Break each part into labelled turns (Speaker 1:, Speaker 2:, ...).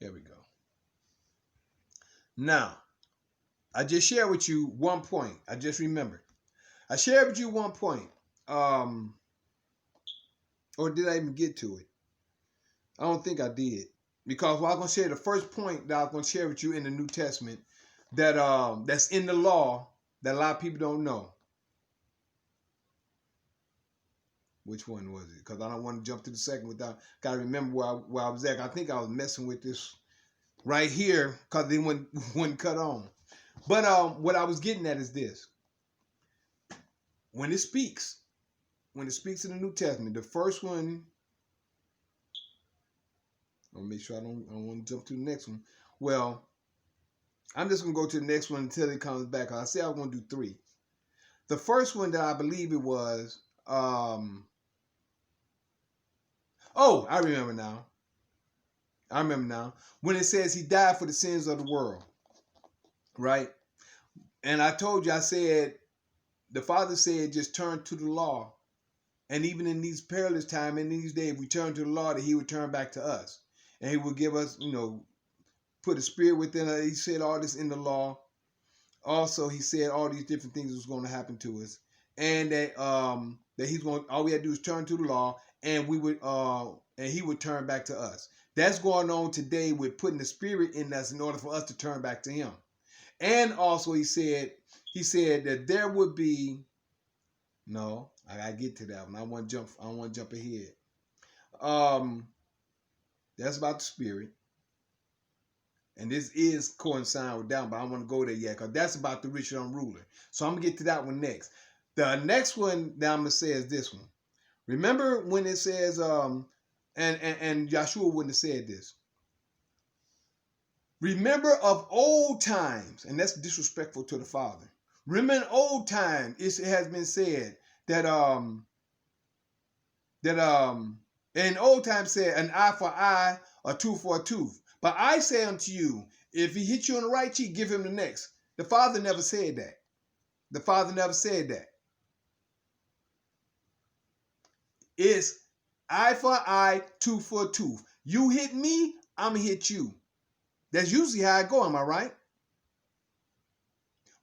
Speaker 1: Here we go. Now, I just shared with you one point. I just remembered. I shared with you one point. Or did I even get to it? I don't think I did. Because I was going to share the first point that I was going to share with you in the New Testament that that's in the law that a lot of people don't know. Which one was it? Because I don't want to jump to the second without, got to remember where I was at. I think I was messing with this right here because they wouldn't cut on. But what I was getting at is this. When it speaks in the New Testament, the first one, I'll make sure I don't want to jump to the next one. Well, I'm just going to go to the next one until it comes back. I said I was going to do 3. The first one that I believe it was, oh, I remember now. When it says he died for the sins of the world, right? And I told you, I said, the Father said, just turn to the law. And even in these perilous times, in these days, we turn to the law, that he would turn back to us. And he would give us, put a spirit within us. He said all this in the law. Also, he said all these different things was going to happen to us. And that he's going, all we had to do is turn to the law, and we would and he would turn back to us. That's going on today with putting the spirit in us in order for us to turn back to him. And also he said that there would be, no, I gotta get to that one. I don't want to jump ahead. That's about the spirit. And this is coinciding with that, but I don't want to go there yet, because that's about the rich young ruler. So I'm gonna get to that one next. The next one that I'm gonna say is this one. Remember when it says, and Yahshua wouldn't have said this. Remember of old times, and that's disrespectful to the Father. Remember in old time, it has been said that in old time said an eye for eye, a tooth for a tooth. But I say unto you, if he hits you on the right cheek, give him the next. The Father never said that. The Father never said that. It's eye for eye, tooth for a tooth. You hit me, I'm going to hit you. That's usually how I go, am I right?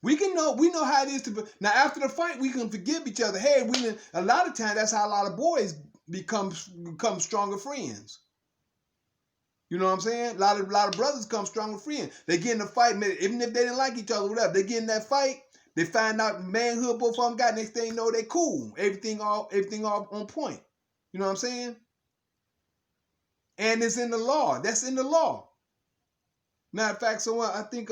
Speaker 1: We know how it is to be. Now, after the fight, we can forgive each other. Hey, a lot of times, that's how a lot of boys become stronger friends. You know what I'm saying? A lot of brothers become stronger friends. They get in a fight, even if they didn't like each other, whatever. They get in that fight, they find out manhood both of them got. Next thing you know, they cool. Everything all on point. You know what I'm saying? And it's in the law. That's in the law. Matter of fact, so I think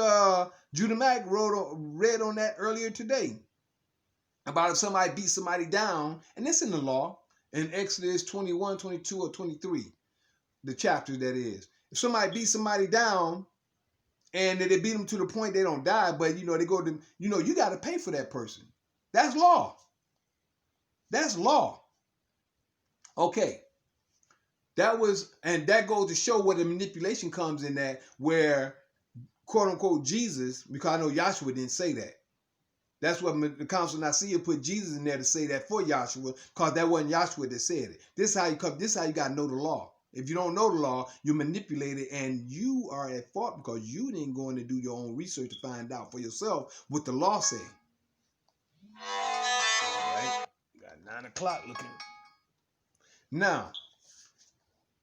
Speaker 1: Judah Mack read on that earlier today about if somebody beats somebody down, and it's in the law in Exodus 21, 22, or 23, the chapter that is. If somebody beats somebody down and they beat them to the point they don't die, but they go to, you got to pay for that person. That's law. That's law. Okay. That goes to show where the manipulation comes in, that where, quote unquote, Jesus, because I know Yahshua didn't say that. That's what the Council of Nicaea put Jesus in there to say that for Yahshua, because that wasn't Yahshua that said it. This is how you got to know the law. If you don't know the law, you manipulate it, and you are at fault because you didn't go in to do your own research to find out for yourself what the law said. All right, got 9 o'clock looking. Now,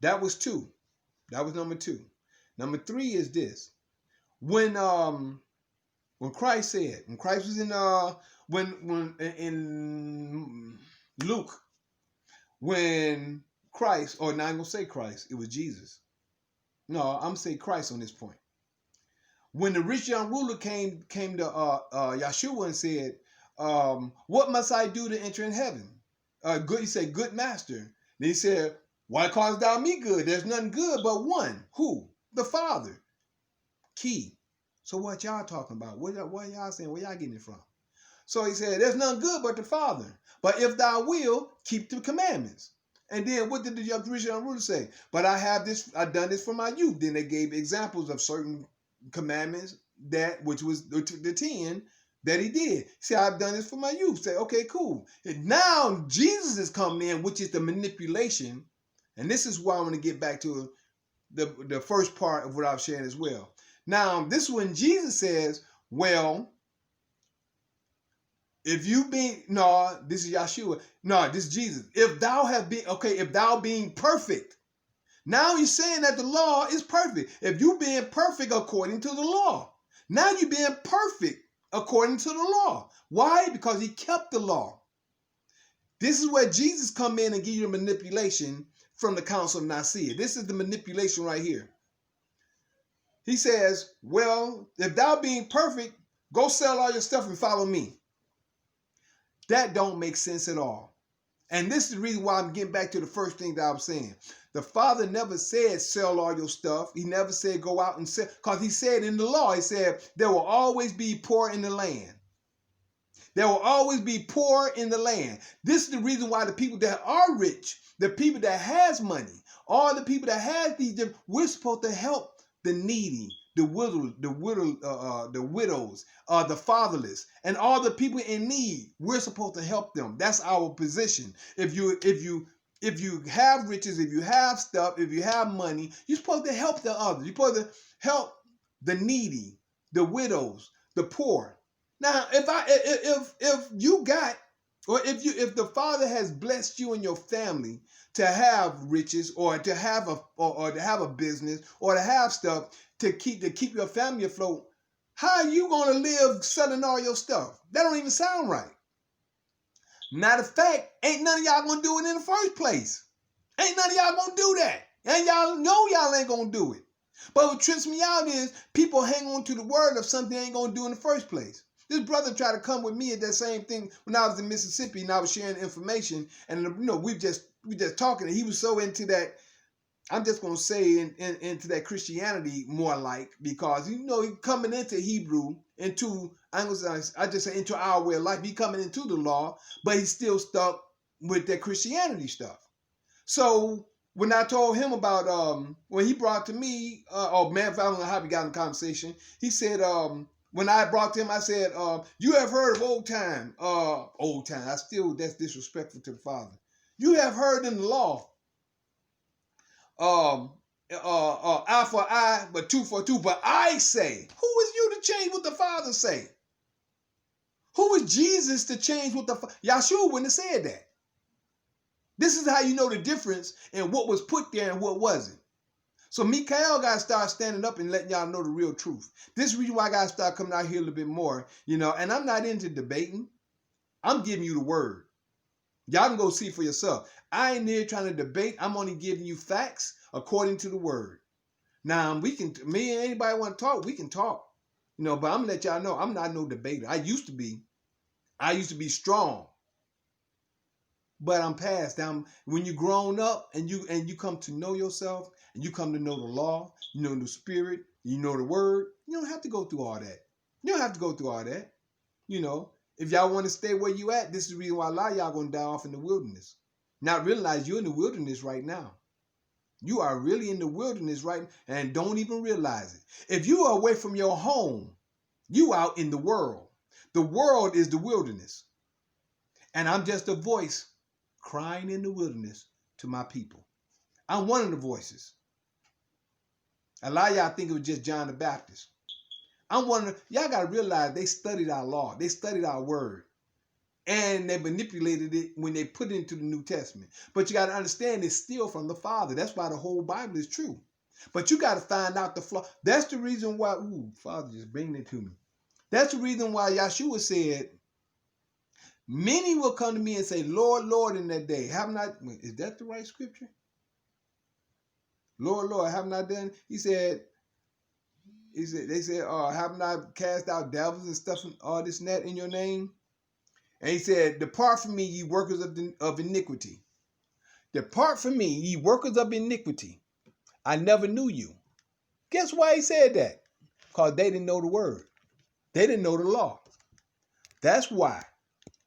Speaker 1: that was 2. That was number 2. Number 3 is this. When Christ was in Luke, when Christ, or not, I'm gonna say Christ, it was Jesus. No, I'm gonna say Christ on this point. When the rich young ruler came to Yahshua and said, "What must I do to enter in heaven?" He said, "Good master." Then he said, "Why callest thou me good? There's none good but one." Who? The Father. Key. So what y'all talking about? What y'all saying? Where y'all getting it from? So he said, "There's none good but the Father. But if thou will, keep the commandments." And then what did the rich young ruler say? "But I've done this for my youth." Then they gave examples of certain commandments which was the 10 that he did. Say, "I've done this for my youth." Say, okay, cool. And now Jesus is coming in, which is the manipulation. And this is why I want to get back to the first part of what I was sharing as well. Now, this is when Jesus says, well, if you be, no, this is Yeshua. No, this is Jesus. If thou being perfect. Now he's saying that the law is perfect. If you being perfect according to the law. Now you being perfect according to the law. Why? Because he kept the law. This is where Jesus come in and give you the manipulation from the Council of Nicaea. This is the manipulation right here. He says, well, if thou being perfect, go sell all your stuff and follow me. That don't make sense at all. And this is the reason why I'm getting back to the first thing that I was saying. The Father never said sell all your stuff. He never said go out and sell. Because he said in the law, he said there will always be poor in the land. There will always be poor in the land. This is the reason why the people that are rich, the people that has money, all the people that has these, we're supposed to help the needy, the widows, the fatherless, and all the people in need. We're supposed to help them. That's our position. If you have riches, if you have stuff, if you have money, you're supposed to help the others. You're supposed to help the needy, the widows, the poor. Now, if you got, or if the Father has blessed you and your family to have riches, or to have a business, or to have stuff to keep your family afloat, how are you gonna live selling all your stuff? That don't even sound right. Matter of fact, ain't none of y'all gonna do it in the first place. Ain't none of y'all gonna do that. And y'all know y'all ain't gonna do it. But what trips me out is people hang on to the word of something they ain't gonna do in the first place. This brother tried to come with me at that same thing when I was in Mississippi and I was sharing information, and we just talking, and he was so into that. I'm just gonna say into that Christianity more like, because he coming into Hebrew, into I just say into our way of life. He coming into the law, but he's still stuck with that Christianity stuff. So when I told him about when he brought to me, I don't know how we got in the conversation. He said when I brought to him, I said, you have heard of old time. That's disrespectful to the Father. You have heard in the law, eye for eye, but tooth for tooth. But I say, who is you to change what the Father say? Who is Jesus to change what the Father? Yeshua wouldn't have said that. This is how you know the difference in what was put there and what wasn't. So Kaos got to start standing up and letting y'all know the real truth. This is the reason why I got to start coming out here a little bit more, and I'm not into debating. I'm giving you the word. Y'all can go see for yourself. I ain't here trying to debate. I'm only giving you facts according to the word. Now, me and anybody want to talk, we can talk. But I'm going to let y'all know I'm not no debater. I used to be strong. But I'm past. When you're grown up and you come to know yourself, and you come to know the law, you know the spirit, you know the word, you don't have to go through all that. You don't have to go through all that. If y'all want to stay where you at, this is the reason why a lot of y'all going to die off in the wilderness. Not realize you're in the wilderness right now. You are really in the wilderness right now and don't even realize it. If you are away from your home, you out in the world. The world is the wilderness. And I'm just a voice crying in the wilderness to my people. I'm one of the voices. A lot of y'all think it was just John the Baptist. I'm one of y'all got to realize they studied our law. They studied our word. And they manipulated it when they put it into the New Testament. But you got to understand it's still from the Father. That's why the whole Bible is true. But you got to find out the flaw. That's the reason why, Father just bringing it to me. That's the reason why Yeshua said, many will come to me and say, Lord, Lord, in that day. Is that the right scripture? Lord, Lord, have not done? They said, have not cast out devils and stuff and all this and that in your name? And he said, depart from me, ye workers of iniquity. Depart from me, ye workers of iniquity. I never knew you. Guess why he said that? Because they didn't know the word. They didn't know the law. That's why.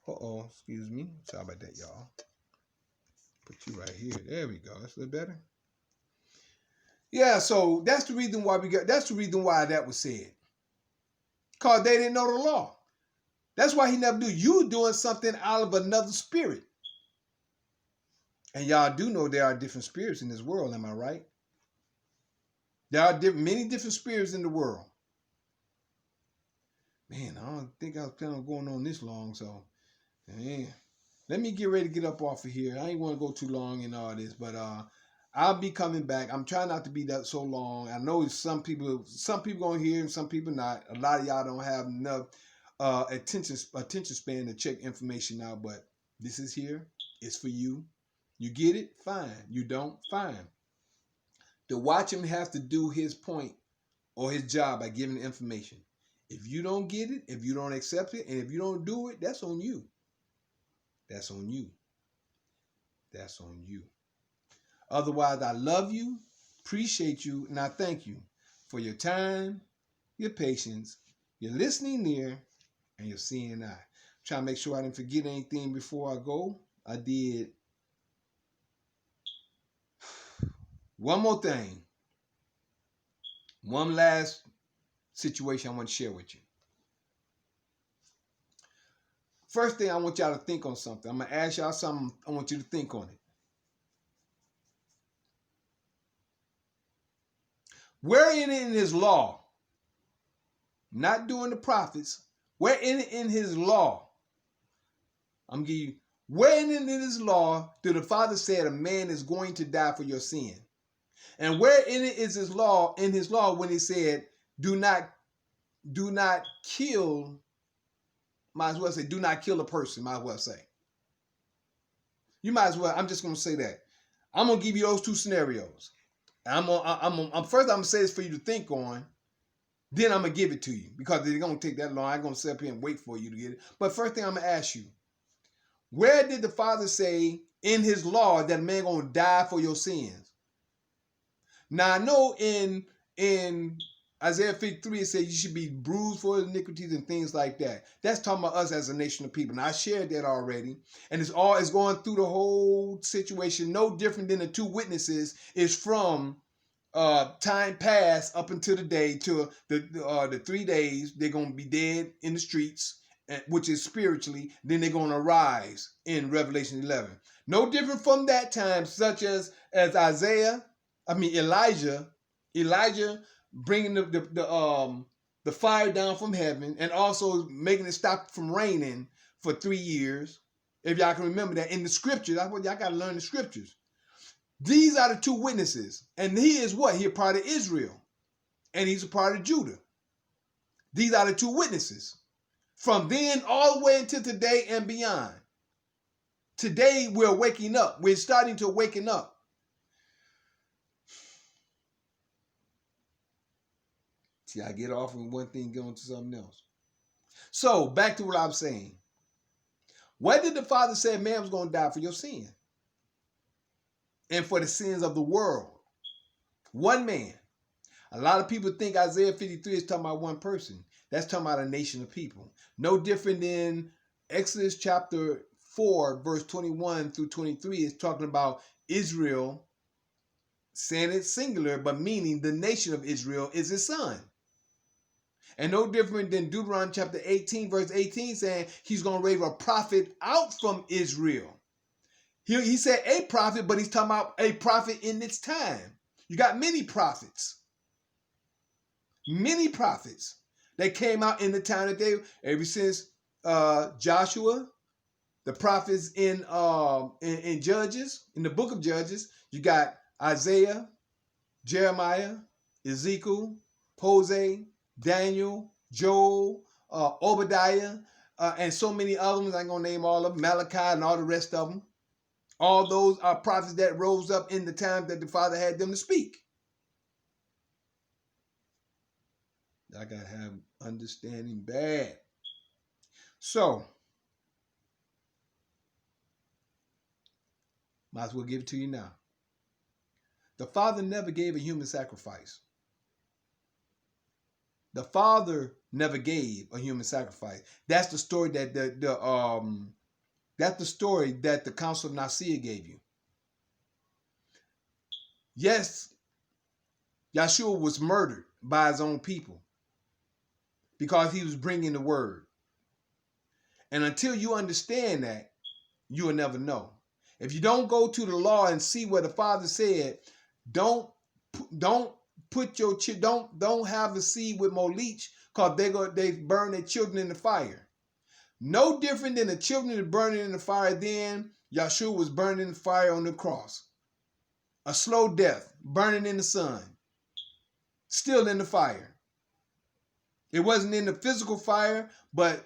Speaker 1: Excuse me. Sorry about that, y'all. Put you right here. There we go. That's a little better. Yeah, so that's the reason why that's the reason why that was said. Because they didn't know the law. That's why he never knew. You were doing something out of another spirit. And y'all do know there are different spirits in this world, am I right? There are many different spirits in the world. Man, I don't think I was planning on going on this long, so man, let me get ready to get up off of here. I ain't want to go too long in all this, but I'll be coming back. I'm trying not to be that so long. I know some people gonna hear and some people not. A lot of y'all don't have enough attention span to check information out, but this is here. It's for you. You get it? Fine. You don't? Fine. The watchman has to do his point or his job by giving the information. If you don't get it, if you don't accept it, and if you don't do it, that's on you. That's on you. That's on you. Otherwise, I love you, appreciate you, and I thank you for your time, your patience, your listening ear, and your seeing eye. Trying to make sure I didn't forget anything before I go. I did. One more thing. One last situation I want to share with you. First thing, I want y'all to think on something. I'm going to ask y'all something. I want you to think on it. Where in his law, not doing the prophets, where in his law, I'm giving you, where in his law do the Father said a man is going to die for your sin? And where in it is his law, when he said, do not kill, might as well say, do not kill a person, might as well say. You might as well, I'm just going to say that. I'm going to give you those two scenarios. First, I'm going to say this for you to think on. Then I'm going to give it to you because it's going to take that long. I'm going to sit up here and wait for you to get it. But first thing I'm going to ask you, where did the Father say in his law that a man going to die for your sins? Now, I know in Isaiah 53, it says you should be bruised for iniquities and things like that. That's talking about us as a nation of people. And I shared that already. And it's going through the whole situation. No different than the two witnesses is from time past up until the day to the 3 days. They're going to be dead in the streets, which is spiritually. Then they're going to rise in Revelation 11. No different from that time, such as Elijah bringing the fire down from heaven and also making it stop from raining for 3 years. If y'all can remember that in the scriptures, that's what y'all got to learn the scriptures. These are the two witnesses. And he is what? He's a part of Israel. And he's a part of Judah. These are the two witnesses. From then all the way until today and beyond. Today we're waking up. We're starting to waken up. See, I get off from one thing, get on to something else. So, back to what I was saying. What did the Father say man was going to die for your sin? And for the sins of the world. One man. A lot of people think Isaiah 53 is talking about one person. That's talking about a nation of people. No different than Exodus chapter 4, verse 21 through 23 is talking about Israel, saying it singular, but meaning the nation of Israel is his son. And no different than Deuteronomy chapter 18, verse 18, saying he's going to raise a prophet out from Israel. He said a prophet, but he's talking about a prophet in its time. You got many prophets. Many prophets that came out in the time that ever since Joshua, the prophets in Judges, in the book of Judges, you got Isaiah, Jeremiah, Ezekiel, Hosea, Daniel, Joel, Obadiah, and so many other ones. I ain't going to name all of them, Malachi and all the rest of them. All those are prophets that rose up in the time that the Father had them to speak. I got to have understanding bad. So, might as well give it to you now. The Father never gave a human sacrifice. The Father never gave a human sacrifice. That's the story that that's the story that the Council of Nicaea gave you. Yes, Yeshua was murdered by his own people because he was bringing the word. And until you understand that, you will never know. If you don't go to the law and see what the Father said, don't put your don't have a seed with more leech, because they burn their children in the fire. No different than the children that burning in the fire then. Yahshua was burning in the fire on the cross. A slow death, burning in the sun, still in the fire. It wasn't in the physical fire, but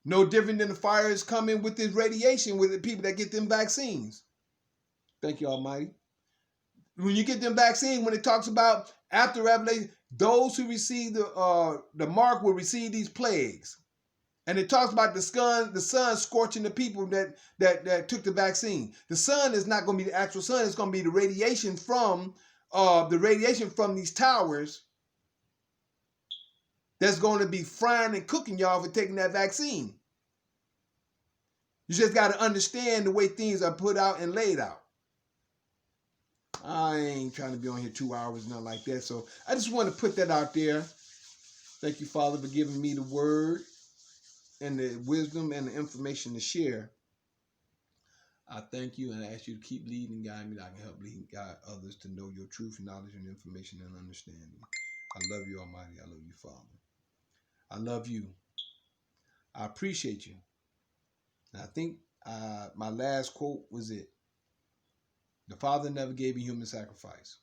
Speaker 1: no different than the fire is coming with this radiation with the people that get them vaccines. Thank you, Almighty. When you get them vaccines, when it talks about after Revelation, those who receive the mark will receive these plagues. And it talks about the sun scorching the people that took the vaccine. The sun is not going to be the actual sun. It's going to be the radiation from these towers that's going to be frying and cooking y'all for taking that vaccine. You just got to understand the way things are put out and laid out. I ain't trying to be on here 2 hours, nothing like that. So I just want to put that out there. Thank you, Father, for giving me the word and the wisdom and the information to share. I thank you and I ask you to keep leading and guiding me that I can help lead and guide others to know your truth, knowledge, and information and understanding. I love you, Almighty. I love you, Father. I love you. I appreciate you. And I think my last quote was it. The Father never gave a human sacrifice.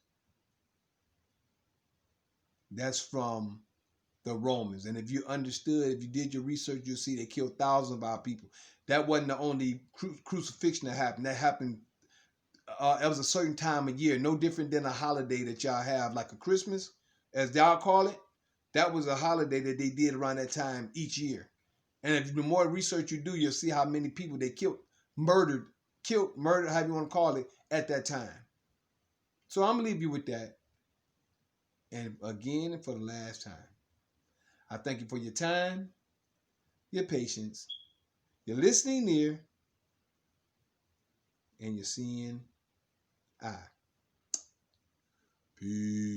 Speaker 1: That's from the Romans. And if you understood, if you did your research, you'll see they killed thousands of our people. That wasn't the only crucifixion that happened. That happened, it was a certain time of year, no different than a holiday that y'all have, like a Christmas, as y'all call it. That was a holiday that they did around that time each year. And if the more research you do, you'll see how many people they murdered, however you want to call it, at that time. So I'm going to leave you with that. And again, for the last time, I thank you for your time, your patience, your listening ear, and your seeing eye. Peace.